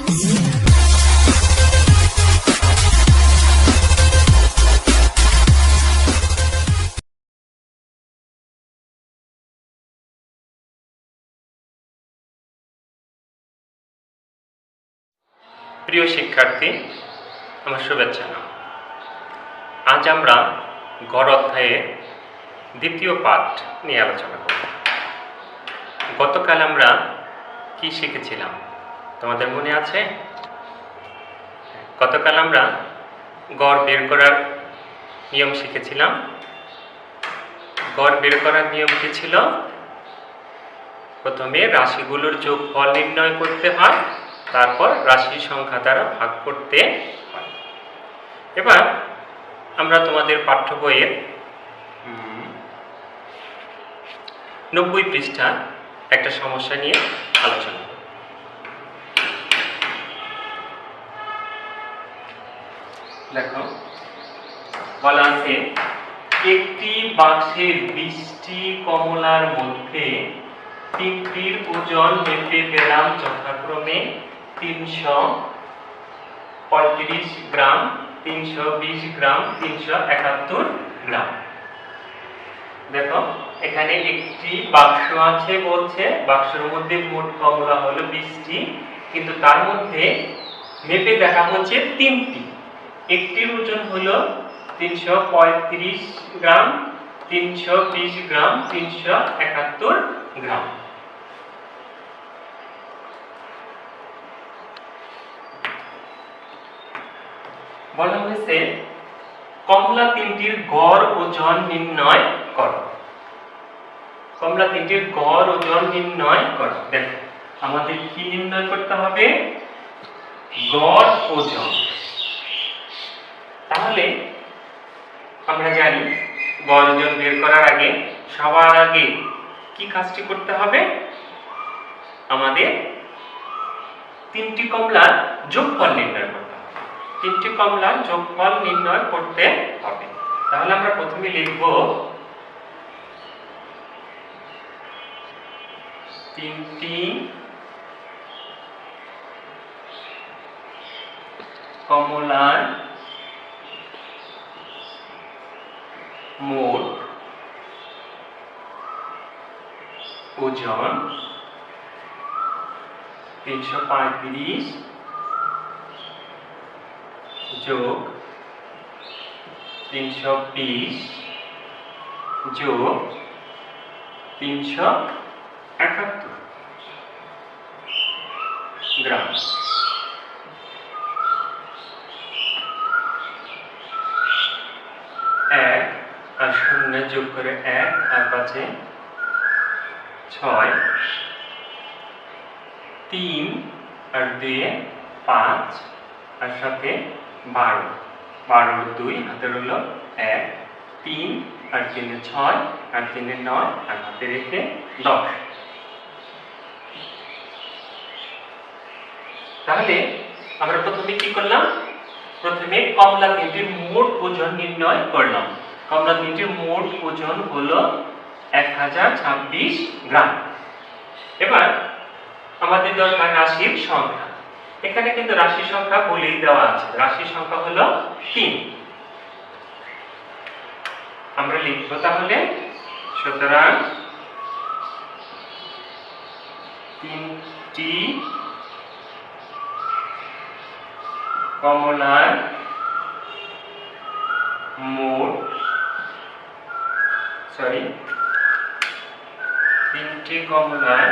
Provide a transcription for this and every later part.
প্রিয় শিক্ষার্থী, আমার শুভেচ্ছা। আজ আমরা গড় অধ্যায়ে দ্বিতীয় পাঠ নিয়ে আলোচনা করব। গতকাল আমরা কি শিখেছিলাম তোমাদের মনে আছে? গতকাল আমরা গড় বের করার নিয়ম শিখেছিলাম। গড় বের করার নিয়ম কি ছিল? প্রথমে রাশিগুলোর যোগফল নির্ণয় করতে হয়, তারপর রাশি সংখ্যা দ্বারা ভাগ করতে হয়। এবার আমরা তোমাদের পাঠ্য বইয়ের 90 পৃষ্ঠা একটা সমস্যা নিয়ে আলোচনা করব। দেখো, বলা আছে একটি বাক্সের 20টি কমলার মধ্যে 3টির ওজন মেপে পেলাম যথাক্রমে 335 গ্রাম, 320 গ্রাম, 371 গ্রাম। দেখো, এখানে একটি বাক্স আছে, বলছে বাক্সের মধ্যে মোট কমলা হলো 20টি, কিন্তু তার মধ্যে মেপে দেখা হচ্ছে 3টি। একটির ওজন হলো 335 গ্রাম, 320 গ্রাম, 371 গ্রাম। বলা হয়েছে কমলা 3টির গড় ওজন নির্ণয় করো। কমলা 3টির গড় ওজন নির্ণয় করো। দেখো, আমাদের কি নির্ণয় করতে হবে? গড় ওজন। তাহলে আমরা জানি গড় ওজন বের করার আগে সবার আগে কি কাজটি করতে হবে? আমাদের 3টি কমলার যোগফল নির্ণয় করতে হবে। 3টি কমলার যোগফল নির্ণয় করতে হবে। তাহলে আমরা প্রথমে লিখব 3টি কমলার মোট ওজন 335 যোগ 320 যোগ 371 গ্রাম। 1 আর 0 যোগ করে 1 আর 5 6, 3 আর 2 5 আর সাথে 12, 12 আর 2 হাতে রইল 1, 3 আর 3 6 আর 3 9 আর হাতে রেখে 10। তাহলে আমরা প্রথমে কি করলাম? প্রথমে কমলা 3টির মোট ওজন নির্ণয় করলাম। কমলা 3টির মোট ওজন হলো 1026 গ্রাম। এবার আমাদের দরকার রাশির সংখ্যা। এখানে কিন্তু রাশি সংখ্যা বলেই দেওয়া আছে। রাশি সংখ্যা হলো 3। আমরা লিখব তাহলে, সুতরাং 3টি কমলার মোট 3টি কমলার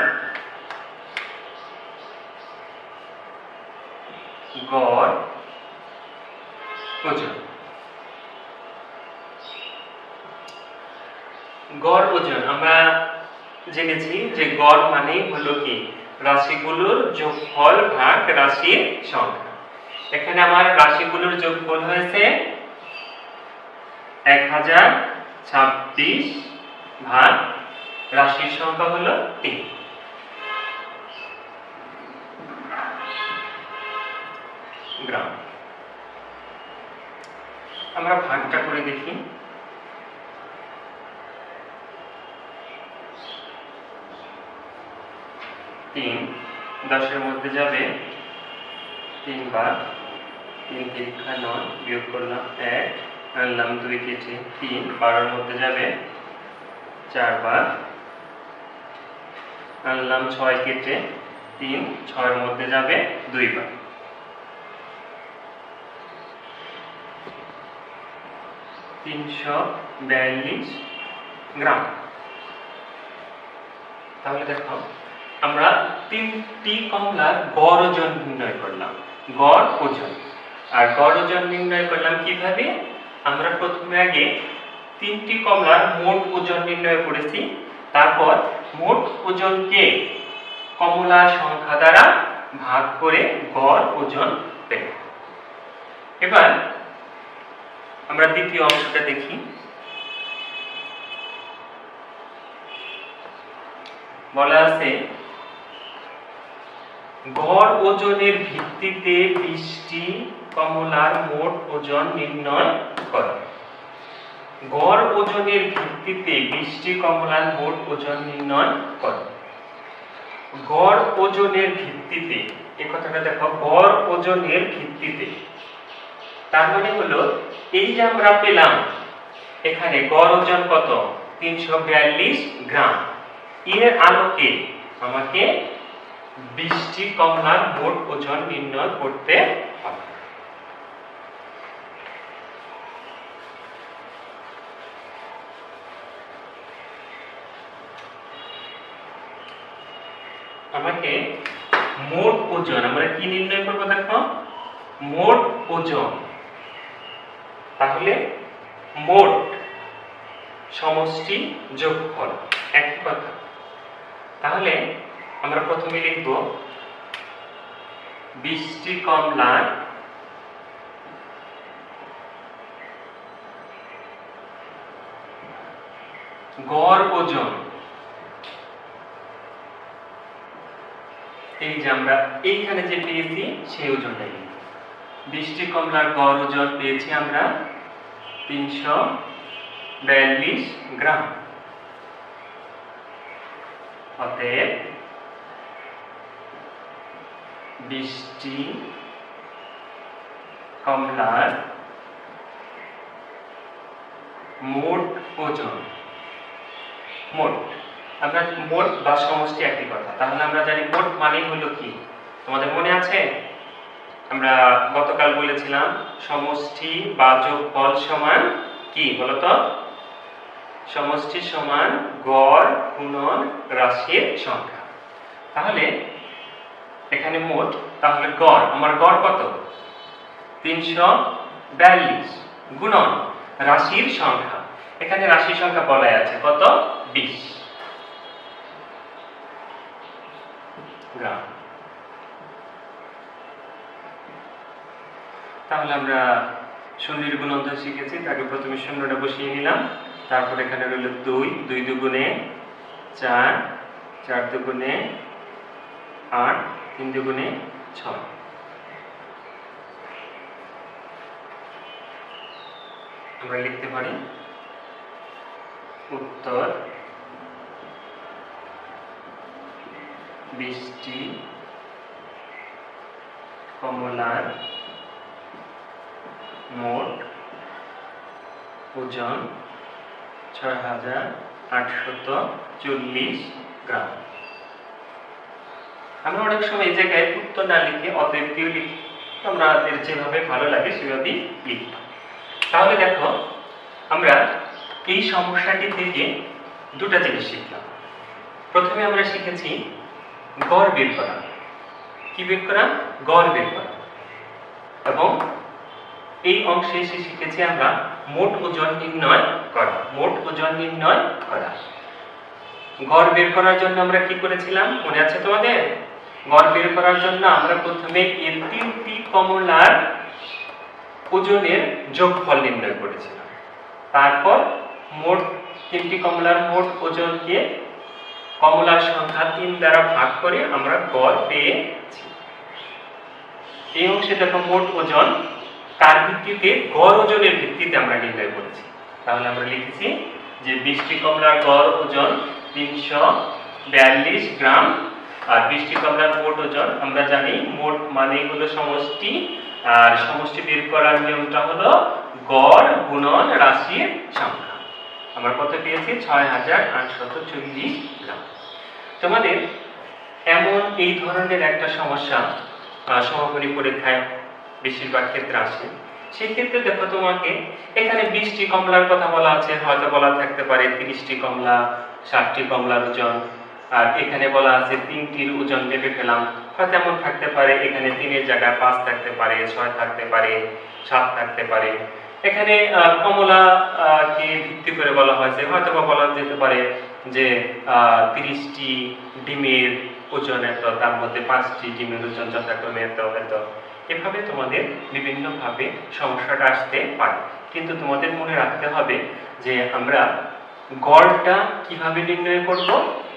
গড় ওজন। গড় ওজন আমরা জেনেছি যে গড় মানেই হলো কি? রাশিগুলোর যোগফল ভাগ রাশির সংখ্যা। এখানে আমার রাশিগুলোর যোগফল হয়েছে 1026 ভাগ রাশির সংখ্যা হলো 3 গ্রাম। আমরা ভাগটা করে দেখি। 3 10 এর মধ্যে যাবে 3 বার, 3 3 9, বিয়োগ করলাম 1, আনলাম 2 কেটে 3, 12 মধ্যে যাবে 4 বার, আনলাম 6 কেটে 3, 6 মধ্যে যাবে 2 বার। 342 গ্রাম। তাহলে দেখো আমরা 3টি কমলার গড় ওজন নির্ণয় করলাম, গড় ওজন। আর গড় ওজন নির্ণয় করলাম কিভাবে? আমরা প্রথমে আগে 3টি কমলার মোট ওজন নির্ণয় করেছি, তারপর মোট ওজনকে কমলার সংখ্যা দ্বারা ভাগ করে গড় ওজন পেলাম। এবার আমরা দ্বিতীয় অংশটা দেখি। বলা আছে গড় ওজনের ভিত্তিতে 20টি কমলার মোট ওজন নির্ণয় করো। গড় ওজনের ভিত্তিতে 20টি কমলার মোট ওজন নির্ণয় করো। গড় ওজনের ভিত্তিতে, এই কথাটা দেখো, গড় ওজনের ভিত্তিতে, তার মানে হলো এই যে আমরা পেলাম এখানে গড় ওজন কত? 342 গ্রাম। এর আলোকে আমাকে 20টি কমলার মোট ওজন নির্ণয় করতে হবে। আমাকে মোট ওজন, আমরা কি নির্ণয় করব দেখো? মোট ওজন। তাহলে মোট সমষ্টি যোগফল এক কথা। তাহলে আমরা প্রথমে লিখব 20টি কমলার গড় ওজন। এই যে আমরা এইখানে যে পেয়েছি সেই ওজনটাই, 20টি কমলার গড় ওজন পেয়েছি আমরা 342 গ্রাম। অতএব 20টি কমলার মোট ওজন, মোট, আমরা মোট বা সমষ্টি একই কথা। তাহলে আমরা জানি মোট মানে হলো কি, তোমাদের মনে আছে? আমরা গতকাল বলেছিলাম সমষ্টি বা যোগফল সমান কি বলতো? সমষ্টি সমান গড় গুণন রাশির সংখ্যা। তাহলে এখানে মোট, তাহলে গড়, আমার গড় কত? 342 গুণন রাশির সংখ্যা। এখানে রাশির সংখ্যা বলাই আছে কত? 20 গ্রাম। তাহলে আমরা শূন্যের গুণন শিখেছি, তাকে প্রথমে শূন্যটা বসিয়ে নিলাম, তারপর এখানে রইল 2, 2 দুগুণে 4, 4 দুগুণে 8, 3 দুগুণে 6। আমরা লিখতে পারি উত্তর 20টি কমলার মোট ওজন 6840 গ্রাম। আমরা অনেক সময় এই জায়গায় উত্তর না লিখে অতএব দিয়েও লিখি, আমাদের যেভাবে ভালো লাগে সেভাবেই লিখি। তাহলে দেখো আমরা এই সমস্যাটি থেকে দুটা জিনিস শিখলাম। প্রথমে আমরা শিখেছি গড় বের করা। কি বের করা? গড় বের করা। এবং এই অংশে এসে শিখেছি আমরা মোট ওজন নির্ণয় করা। মোট ওজন নির্ণয় করা। গড় বের করার জন্য আমরা কি করেছিলাম মনে আছে তোমাদের? গড় বের করার জন্য আমরা প্রথমে এই 3টি কমলার ওজনের যোগফল নির্ণয় করেছিলাম। তারপর মোট 3টি কমলার মোট ওজনকে কমলার সংখ্যা 3 দ্বারা ভাগ করে আমরা গড় পেয়েছি। এই অংশে দেখো মোট ওজন কার ভিত্তিতে? গড় ওজনের ভিত্তিতে আমরা নির্ণয় করেছি। তাহলে আমরা লিখেছি যে 20টি কমলার গড় ওজন 342 গ্রাম আর 20টি কমলার মোট ওজন আমরা জানি মোট মানে হলো সমষ্টি, আর সমষ্টি বের করার নিয়মটা হলো গড় গুণন রাশির সংখ্যা। আমরা কত পেয়েছি 6840 গ্রাম। তোমাদের এমন এই ধরনের একটা সমস্যা সমাপনী পরীক্ষায় বেশিরভাগ ক্ষেত্রে আসে। সেই ক্ষেত্রে দেখো তোমাকে এখানে 20টি কমলার কথা বলা আছে, হয়তো বলা থাকতে পারে 30টি কমলা, 60টি কমলার ওজন, আর এখানে বলা আছে 3টির ওজন ভেবে ফেলাম, হয়তো এমন থাকতে পারে এখানে 3-এর জায়গায় 5 থাকতে পারে, 6 থাকতে পারে, 7 থাকতে পারে। এখানে কমলা কে ভিত্তি করে বলা হয়েছে, হয়তো বা বলা যেতে পারে যে 30টি ডিমের ওজন এত, তার মধ্যে 5টি ডিমের ওজন যথাক্রমে এত এত। এভাবে তোমাদের বিভিন্নভাবে সমস্যাটা আসতে পারে, কিন্তু তোমাদের মনে রাখতে হবে যে আমরা গড়টা কিভাবে নির্ণয় করব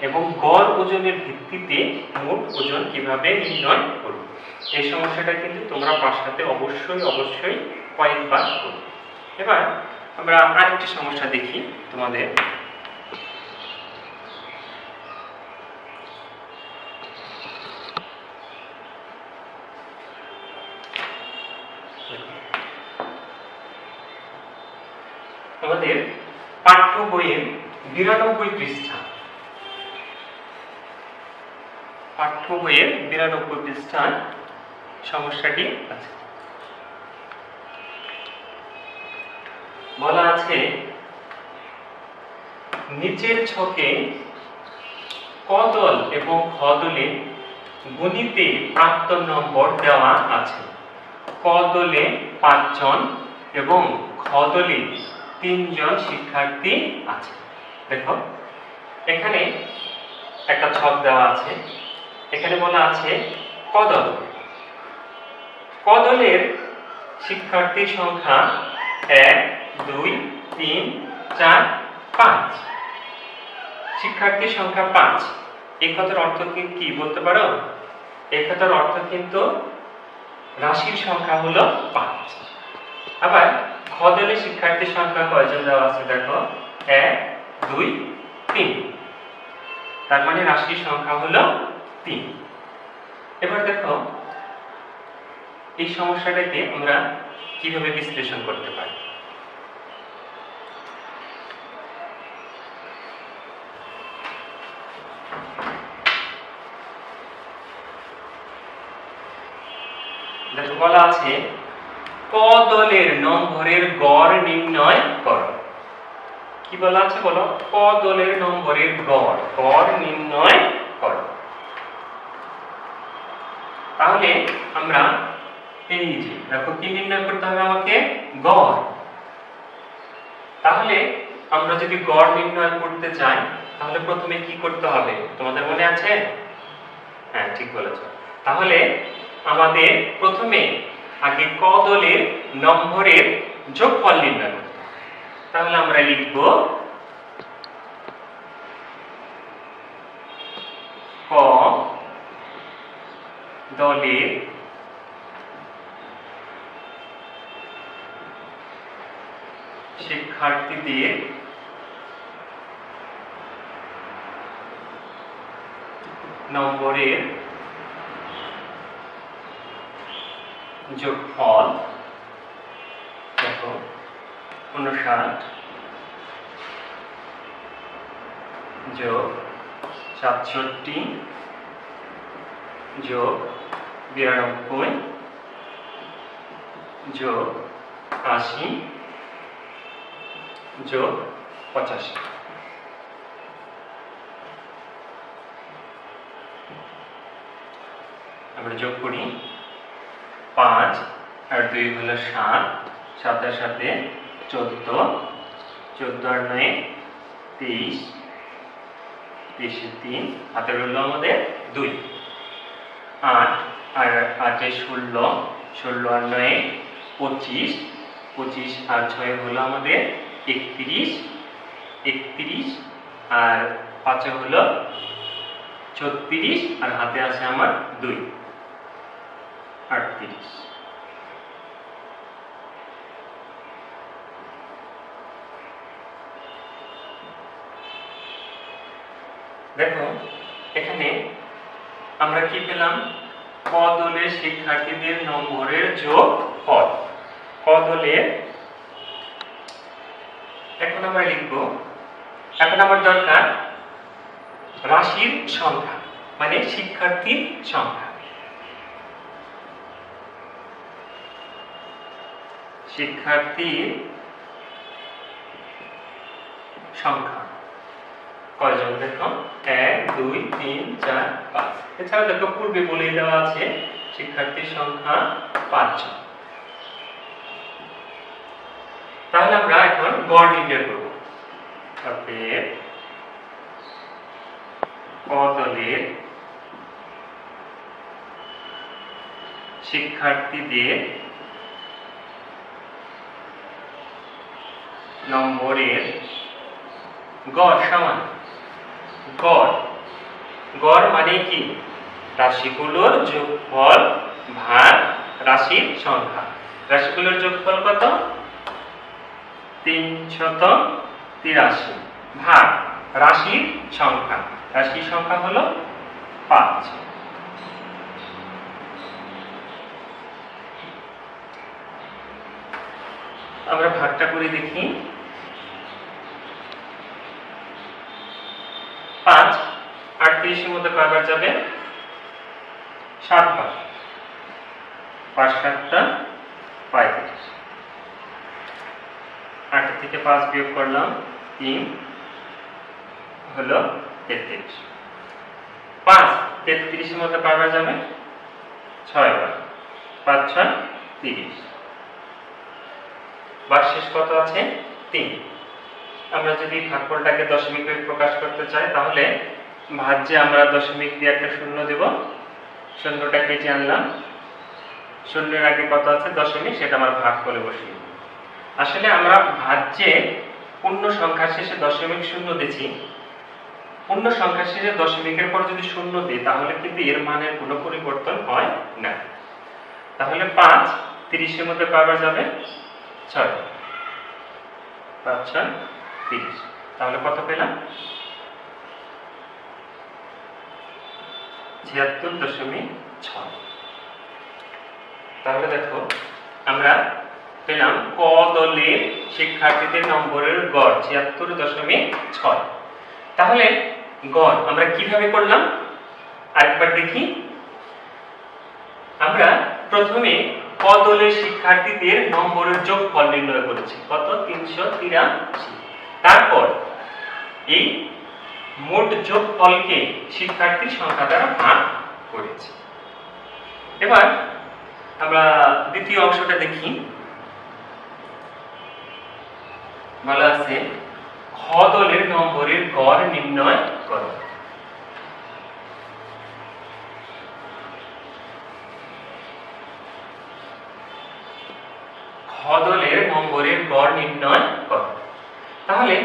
এবং গড় ওজনের ভিত্তিতে মোট ওজন কিভাবে নির্ণয় করব। এই সমস্যাটা কিন্তু তোমরা বাসাতে অবশ্যই কয়েকবার করবে। এবার আমরা আরেকটি সমস্যা দেখি তোমাদের। আমাদের পাঠ্য বইয়ের 92 পৃষ্ঠা, পাঠ্য বইয়ের 92 পৃষ্ঠায় সমস্যাটি আছে। বলা আছে নিচের ছকে ক দল এবং খ দলে গণিতে প্রাপ্ত নম্বর দেওয়া আছে। ক দলে 5 জন এবং খ দলে 3 জন শিক্ষার্থী আছে। দেখো এখানে একটা ছক দেওয়া আছে, এখানে বলা আছে ক দল। ক দলের শিক্ষার্থীর সংখ্যা 1 2 3 4 5। শিক্ষার্থীর সংখ্যা 5। এই কথার অর্থ কি বলতে পারো? এই কথার অর্থ কিন্তু রাশির সংখ্যা হলো 5। আবার খ দলের শিক্ষার্থীর সংখ্যা কয়জন দেওয়া আছে? দেখো 1 2 3, তার মানে রাশির সংখ্যা হলো 3। এবার দেখো এই সমস্যাটাকে আমরা কিভাবে বিশ্লেষণ করতে পারি। দেখো বলা আছে ক দলের নম্বরের গড় নির্ণয় করো। কি বলা আছে বলো? ক দলের নম্বরের গড় নির্ণয় করো। তাহলে আমরা এই যে দেখো কি নির্ণয় করতে হবে আমাকে? গড়। তাহলে আমরা যদি গড় নির্ণয় করতে চাই তাহলে প্রথমে কি করতে হবে তোমাদের মনে আছে? হ্যাঁ ঠিক বলেছো। তাহলে আমাদের প্রথমে আগে ক দলের নম্বরের যোগফল নির্ণয় করতে হবে। তাহলে আমরা লিখব ক দলের শিক্ষার্থীদের নম্বরের যোগফল। দেখো 59 যোগ 67 যোগ 92 যোগ 80 যোগ 85। আমরা যোগ করি 5 আর 2 হলো 7, 7 এর সাথে 14, 14 আর 9 23, 23 এর 3 হাতে রইল আমাদের 2, 8 আর 8 এ 16, 16 আর 9 25, 25 আর 6 হলো আমাদের 31, 31 আর 5 হলো 36 আর হাতে আছে আমার 2, 38। দেখো এখানে আমরা কি পেলাম? ক দলের শিক্ষার্থীদের নম্বরের যোগফল। ক দলের, এখন আমরা লিখব, এখন আমার দরকার রাশির সংখ্যা, মানে শিক্ষার্থীর সংখ্যা। শিক্ষার্থীর সংখ্যা কয়জন? দেখো 1 2 3 4 5। এছাড়া দেখো পূর্বে বলে দেওয়া আছে শিক্ষার্থীর সংখ্যা 5 জন। তাহলে আমরা এখন গড় নির্ণয় করব। অতএব ক দলের শিক্ষার্থীদের নম্বরের গড় সমান গড়। গড় মানে কি? রাশিগুলোর যোগফল ভাগ রাশির সংখ্যা। রাশিগুলোর যোগফল কত? 383 ভাগ রাশির সংখ্যা। রাশির সংখ্যা হলো 5। আমরা ভাগটা করে দেখি। 5 38 এর মধ্যে কয়বার যাবে? 7 বার। 5 7টা 35। 8 থেকে 5 বিয়োগ করলাম 3 হলো 33। 5 33 এর মধ্যে কয়বার যাবে? 6 বার। 5 6 30। ভাগশেষ কত আছে? 3। আমরা যদি ভাগফলটাকে দশমিকে প্রকাশ করতে চাই তাহলে ভাজ্যে আমরা দশমিক দিয়ে একটা শূন্য দেব। শূন্যটা কেটে আনলাম। শূন্যের আগে কত আছে? দশমিক, সেটা আমরা ভাগফলে বসিয়ে দিই। আসলে আমরা ভাজ্যে পূর্ণ সংখ্যার শেষে দশমিক শূন্য দিয়েছি। পূর্ণ সংখ্যার শেষে দশমিকের পর যদি শূন্য দিই তাহলে কিন্তু এর মানের কোনো পরিবর্তন হয় না। তাহলে 5 30 এর মধ্যে কয়বার যাবে? 6। 5 6 30। তাহলে কত পেলাম? 76.6। তাহলে দেখো আমরা পেলাম ক দলের শিক্ষার্থীদের নম্বরের গড় 76.6। তাহলে গড় আমরা কিভাবে করলাম আরেকবার দেখি। আমরা প্রথমে ক দলের শিক্ষার্থীদের নম্বরের যোগফল নির্ণয় করেছি, কত? 383। তারপর এই মোট যোগফলকে শিক্ষার্থীর সংখ্যা দ্বারা ভাগ করেছি। এবার আমরা দ্বিতীয় অংশটা দেখি। বলা আছে খ দলের নম্বরের গড় নির্ণয় করো। খ দলের নম্বরের গড় নির্ণয় করো। তাহলে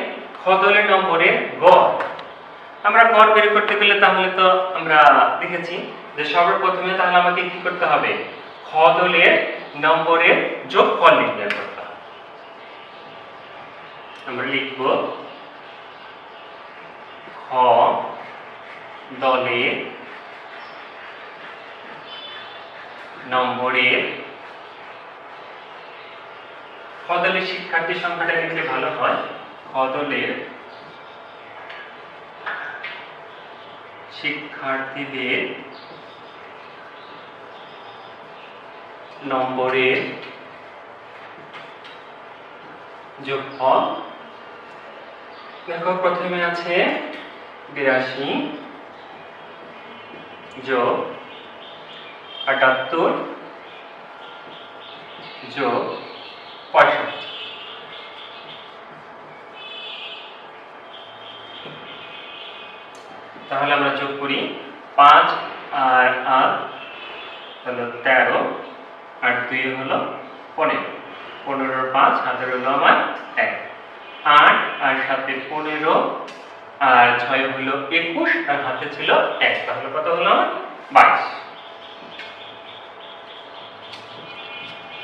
খ দলের নম্বরের গড়, আমরা গড় বের করতে গেলে তাহলে তো আমরা দেখেছি যে সর্বপ্রথমে তাহলে আমাকে কি করতে হবে? খ দলের নম্বরের যোগফল নির্ণয় করতে হবে। আমরা লিখব খ দলের নম্বরের, খ দলের শিক্ষার্থী সংখ্যাটা লিখলে ভালো হয়। খ দলের শিক্ষার্থীদের নম্বরের যোগফল। দেখো প্রথমে আছে 82 যোগ 78 যোগ 65। তাহলে আমরা যোগ করি 5 আর 8 হলো 13 আর 2 হলো 15। 15 আর 5 হাতের হলো আমার 1। 8 আর 7 15 আর 6 হলো 21 আর হাতে ছিল 1। তাহলে কত হলো আমার? 22।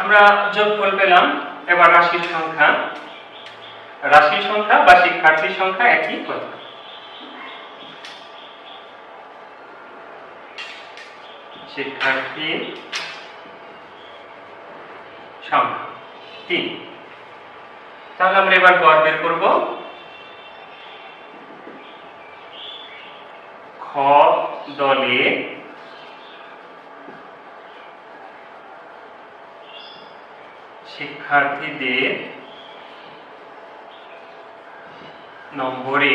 আমরা যোগফল পেলাম। এবার রাশির সংখ্যা, রাশির সংখ্যা বা শিক্ষার্থীর সংখ্যা একই কথা। শিক্ষার্থীর সংখ্যা 3। তাহলে আমরা এবার গড় বের করব। খ দলে শিক্ষার্থীদের নম্বরে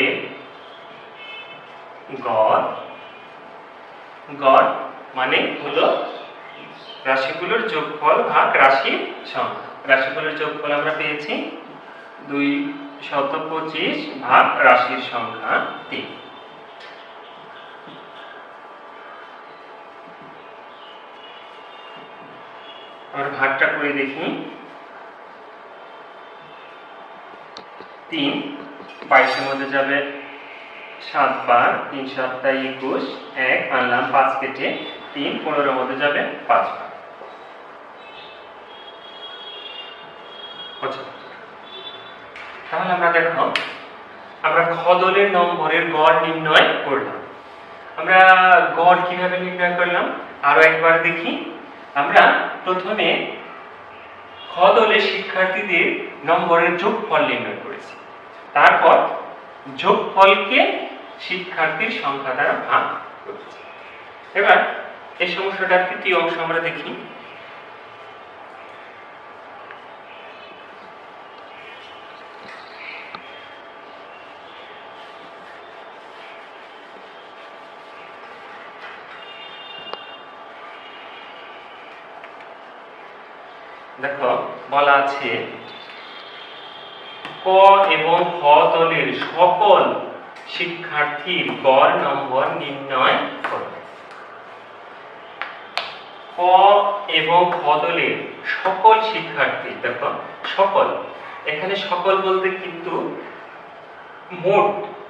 গড়, গড় মানে হলো রাশিগুলোর যোগফল ভাগ রাশির সংখ্যা। রাশিগুলোর যোগফল আমরা পেয়েছি 225 ভাগ রাশির সংখ্যা 3। আমরা ভাগটা করে দেখি। 3 22 মধ্যে যাবে 7 বার, 3 7 21, 1 আনলাম 5 কেটে, 3 15 মধ্যে যাবে 5 বার। তাহলে আমরা দেখো, আমরা খ দলের নম্বরের গড় নির্ণয় করলাম। আমরা গড় কিভাবে নির্ণয় করলাম আরো একবার দেখি। আমরা প্রথমে খ দলের শিক্ষার্থীদের নম্বরের যোগফল নির্ণয় করেছি, তারপর যোগফলকে শিক্ষার্থীর সংখ্যা দ্বারা ভাগ করেছি। এবার এই সমস্যাটার তৃতীয় অংশ আমরা দেখি। দেখো বলা আছে ক এবং খ দলের সকল শিক্ষার্থীর গড় নম্বর নির্ণয় করো। ক এবং খ দলের সকল শিক্ষার্থী, দেখো সকল, এখানে সকল বলতে কিন্তু মোট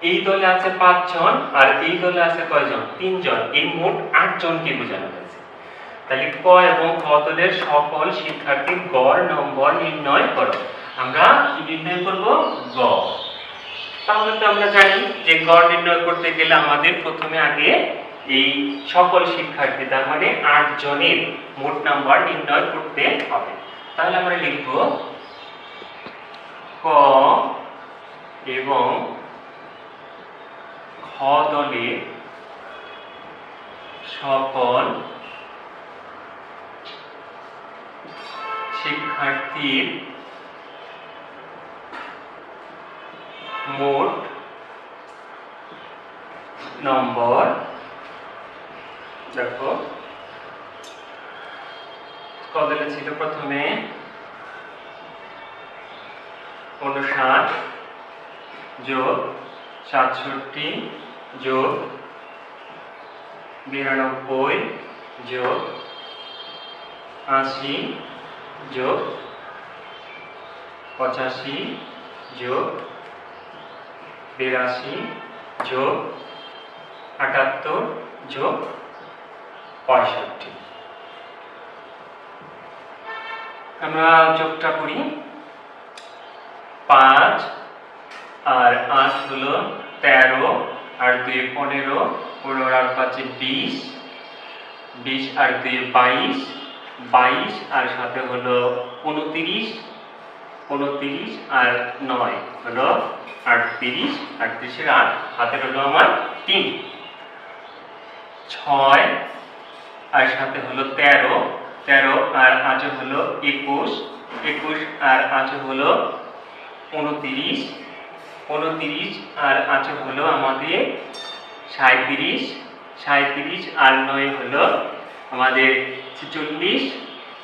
এই দলে আছে 5 জন আর এই দলে আছে কয়জন, 3 জন, এই মোট 8 জনকে বোঝানো হয়েছে। তাহলে ক এবং খ দলের সকল শিক্ষার্থীর গড় নম্বর নির্ণয় করো। আমরা কি নির্ণয় করব, গড়। তাহলে তো আমরা জানি যে গড় নির্ণয় করতে গেলে আমাদের প্রথমে আগে এই সকল শিক্ষার্থী, তার মানে 8 জনের মোট নাম্বার নির্ণয় করতে হবে। তাহলে আমরা লিখব ক এবং খ দলের সকল শিক্ষার্থীর মোট নম্বর, দেখো কদলে ছিল প্রথমে 59 যোগ 67 যোগ 92 যোগ 80 যোগ 85 যোগ 82 যোগ 78 যোগ 65। আমরা যোগটা করি। 5 আর 8 হলো 13, আর 2 15, 15 আর 5 20, 20 আর 2 22, 22 আর সাথে হলো 29, 29 আর 9 হলো 38, 38 এর 8 হাতে হলো আমার 3, 6 আর সাথে হলো 13, 13 আর 8 হলো 21, 21 আর 8 হলো 29, 29 আর 8 হলো আমাদের 37, 37 আর 9 হলো আমাদের 46,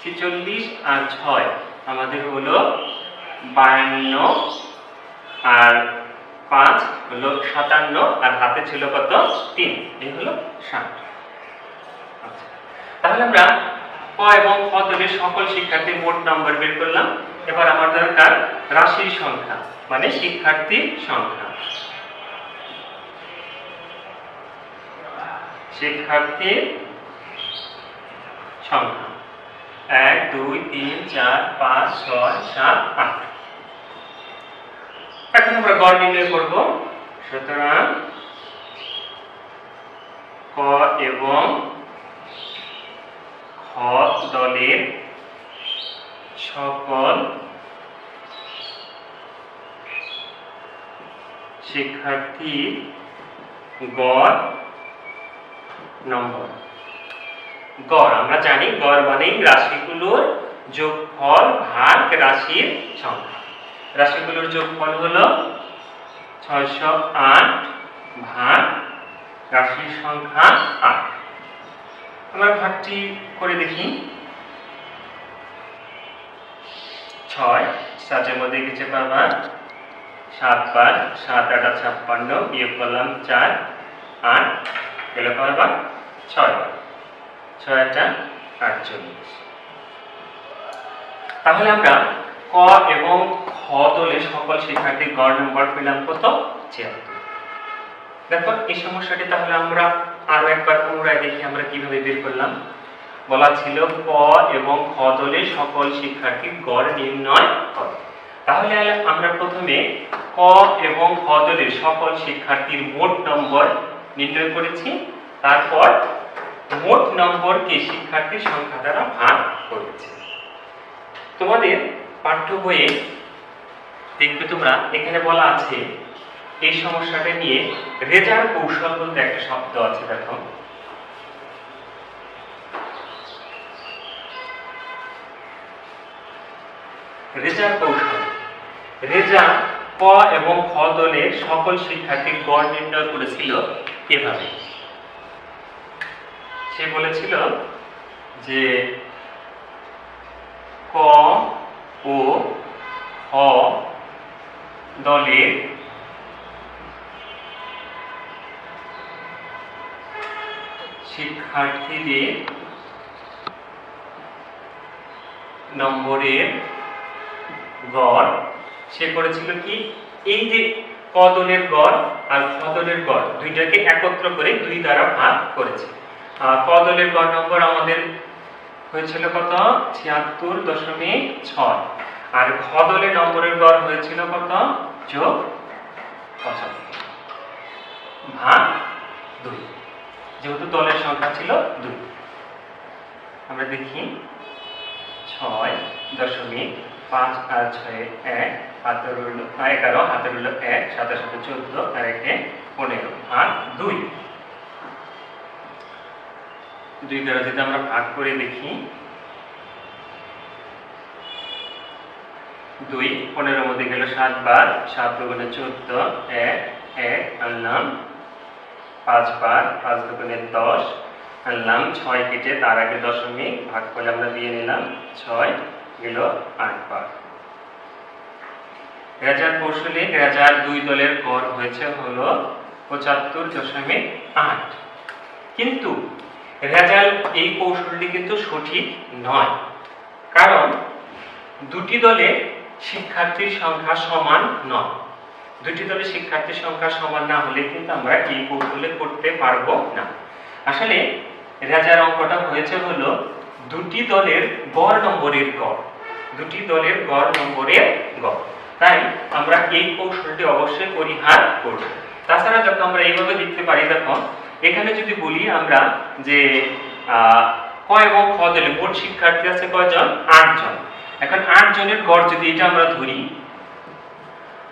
46 আর 6 আমাদের হলো 52, আর 5 হলো 57, আর হাতে ছিল কত, 3, এই হলো 60। আচ্ছা, তাহলে আমরা ক এবং খ দলের সকল শিক্ষার্থীর মোট নাম্বার বের করলাম। এবার আমার দরকার রাশির সংখ্যা, মানে শিক্ষার্থীর সংখ্যা। শিক্ষার্থীর সংখ্যা 1 2 3 4 5 6 7 8। এখন আমরা গড় নির্ণয় করব। সুতরাং ক এবং খ দলের সকল শিক্ষার্থীর গড় নম্বর। গড় আমরা জানি গড় মানে রাশিগুলোর যোগফল ভাগ রাশির সংখ্যা। রাশিগুলোর যোগফল হলো 608 ভাগ রাশির সংখ্যা 8। আমরা ভাগটি করে দেখি। 6 7 এর মধ্যে গেছে পাবা 7 বার 7 8 56 বিয়োগ করলাম 4 8 গেল পাবা 6 বার 6 8 48। তাহলে আমরা ক এবং খ দলের সকল শিক্ষার্থীর গড় নম্বর পেলাম কত? 76। দেখো এই সমস্যাটি তাহলে আমরা আরো একবার পুনরায় দেখি আমরা কিভাবে বের করলাম। বলা ছিল ক এবং খ দলের সকল শিক্ষার্থীর গড় নির্ণয় করো। তাহলে আমরা প্রথমে ক এবং খ দলের সকল শিক্ষার্থীর মোট নম্বর নির্ণয় করেছি, তারপর মোট নম্বরকে শিক্ষার্থীর সংখ্যা দ্বারা ভাগ করেছি। তোমাদের পাঠ্য বইয়ে দেখবে তোমরা এখানে বলা আছে এই সমস্যাটা নিয়ে রেজার কৌশল বলতে একটা শব্দ আছে। দেখো রেজার কৌশল। রেজা ক এবং খ দলের সকল শিক্ষার্থীর গড় নির্ণয় করেছিল এভাবে। সে বলেছিল যে ক ও খ দলের শিক্ষার্থীদের নম্বরের গড় সে করেছিল কি, এই যে ক দলের গড় আর খ দলের গড় দুইটাকে একত্র করে 2 দ্বারা ভাগ করেছে। ক দলের গড় নম্বর আমাদের হয়েছিল কত? 76.6 আর খ দলের নম্বরের গড় হয়েছিল কত? যোগ 75 ভাগ 2, যেহেতু দলের সংখ্যা ছিল 2। আমরা দেখি 6.5 আর 6 1 হাতের রইল 11 হাতের রইল 1 7 7 14 আর 1 15 ভাগ 2। 2 দ্বারা যদি আমরা ভাগ করে দেখি 2 15 মধ্যে গেল 7 বার 7 দুগুণে 14 1 1 আনলাম 5 বার 5 দুগুণে 10 আনলাম 6 কেটে তার আগে দশমিক ভাগ করে আমরা দিয়ে নিলাম 6 গেল 8 বার। রেজার কৌশলে রেজার 2 দলের গড় হয়েছে হলো 75.8। কিন্তু রেজার এই কৌশলটি কিন্তু সঠিক নয়, কারণ দুটি দলের শিক্ষার্থীর সংখ্যা সমান নয়। দুটি দলের শিক্ষার্থীর সংখ্যা সমান না হলে কিন্তু আমরা এই কৌশলে করতে পারবো না। আসলে রেজার অঙ্কটা হয়েছে হলো দুটি দলের গড় নম্বরের গড়, দুটি দলের গড় নম্বরের গড়। তাই আমরা এই কৌশলটি অবশ্যই পরিহার করব। তাছাড়া যখন আমরা এইভাবে লিখতে পারি, দেখো এখানে যদি বলি আমরা যে ক এবং খ দলে মোট শিক্ষার্থী আছে কয়জন? 8 জন। এখন 8 জনের গড় যদি এটা আমরা ধরি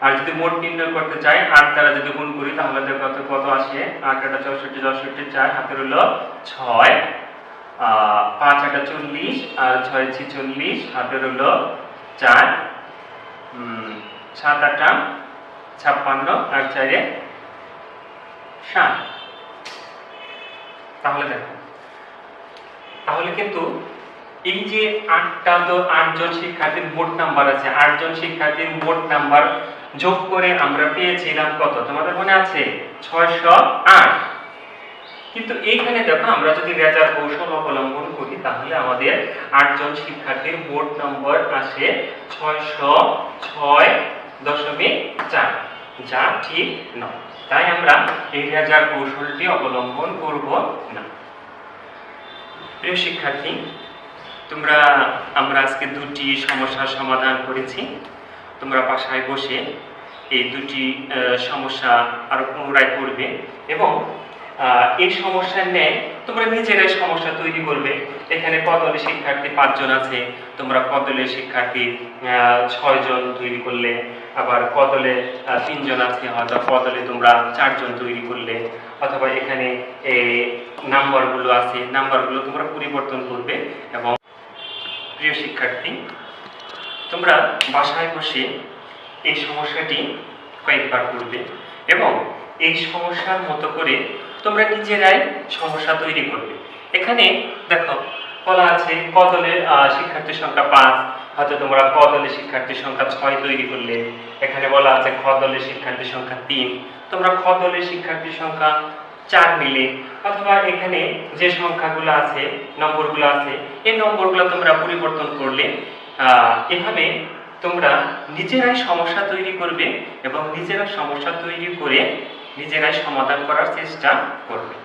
আর যদি মোট নির্ণয় করতে চাই 8 দ্বারা যদি গুণ করি তাহলে দেখো কত আসে? 8 8 64 64 4 হাতে হলো 6 5 8 40 আর 6 46 হাতে হলো 4 7 8 56 আর 4 7। তাহলে দেখো তাহলে কিন্তু এই যে 8 জন শিক্ষার্থীর মোট নাম্বার আছে, 8 জন শিক্ষার্থীর মোট নাম্বার যোগ করে আমরা পেয়েছিলাম কত? তোমাদের মনে আছে? 608। কিন্তু এইখানে দেখো আমরা যদি রেজার কৌশল অবলম্বন করি তাহলে আমাদের 8 জন শিক্ষার্থীর মোট নম্বর আসে 606.4, যা ঠিক নয়। তাই আমরা এই রেজার কৌশলটি অবলম্বন করব না। প্রিয় শিক্ষার্থী, আমরা আজকে দুটি সমস্যার সমাধান করেছি। তোমরা বাসায় বসে এই দুটি সমস্যা আরো পুনরায় করবে এবং এই সমস্যার ন্যায় তোমরা নিজেরাই সমস্যা তৈরি করবে। এখানে ক দলের শিক্ষার্থী 5 জন আছে, তোমরা ক দলের শিক্ষার্থী 6 জন তৈরি করলে, আবার ক দলে 3 জন আছে, হয়তো ক দলে তোমরা 4 জন তৈরি করলে, অথবা এখানে নাম্বারগুলো আছে, নাম্বারগুলো তোমরা পরিবর্তন করবে। এবং প্রিয় শিক্ষার্থী, তোমরা বাসায় বসে এই সমস্যাটি কয়েকবার করবে এবং এই সমস্যার মতো করে তোমরা নিজেরাই সমস্যা তৈরি করবে। এখানে দেখো বলা আছে ক দলের শিক্ষার্থীর সংখ্যা 5, হয়তো তোমরা ক দলের শিক্ষার্থীর সংখ্যা 6 তৈরি করলে। এখানে বলা আছে খ দলের শিক্ষার্থীর সংখ্যা 3, তোমরা খ দলের শিক্ষার্থীর সংখ্যা 4 নিলে, অথবা এখানে যে সংখ্যাগুলো আছে, নম্বরগুলো আছে, এই নম্বরগুলো তোমরা পরিবর্তন করলে। এভাবে তোমরা নিজেরাই সমস্যা তৈরি করবে এবং নিজেরা সমস্যা তৈরি করে নিজেরাই সমাধান করার চেষ্টা করবে।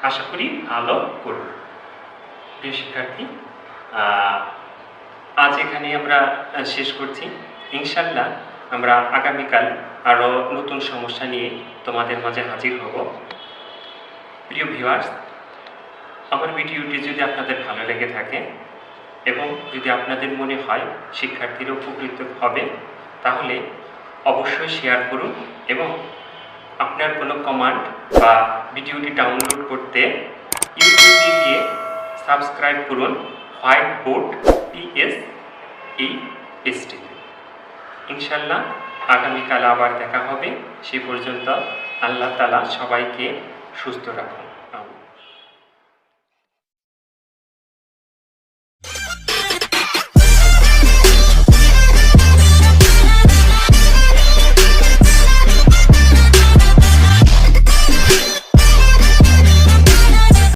আশা করি ভালো করবে। প্রিয় শিক্ষার্থী, আজ এখানে আমরা শেষ করছি। ইনশাআল্লাহ আমরা আগামীকাল আরো নতুন সমস্যা নিয়ে তোমাদের মাঝে হাজির হব। প্রিয় ভিউয়ার্স, আমার ভিডিওটি যদি আপনাদের ভালো লেগে থাকে এবং যদি আপনাদের মনে হয় শিক্ষার্থীরা উপকৃত হবে, তাহলে অবশ্যই শেয়ার করুন এবং আপনার কোনো কমান্ড বা ভিডিওটি ডাউনলোড করতে ইউটিউবে গিয়ে সাবস্ক্রাইব করুন হোয়াইট বোর্ড PS এই পেজটি। ইনশাআল্লাহ আগামীকাল আবার দেখা হবে। সে পর্যন্ত আল্লাহ তাআলা সবাইকে সুস্থ রাখুন।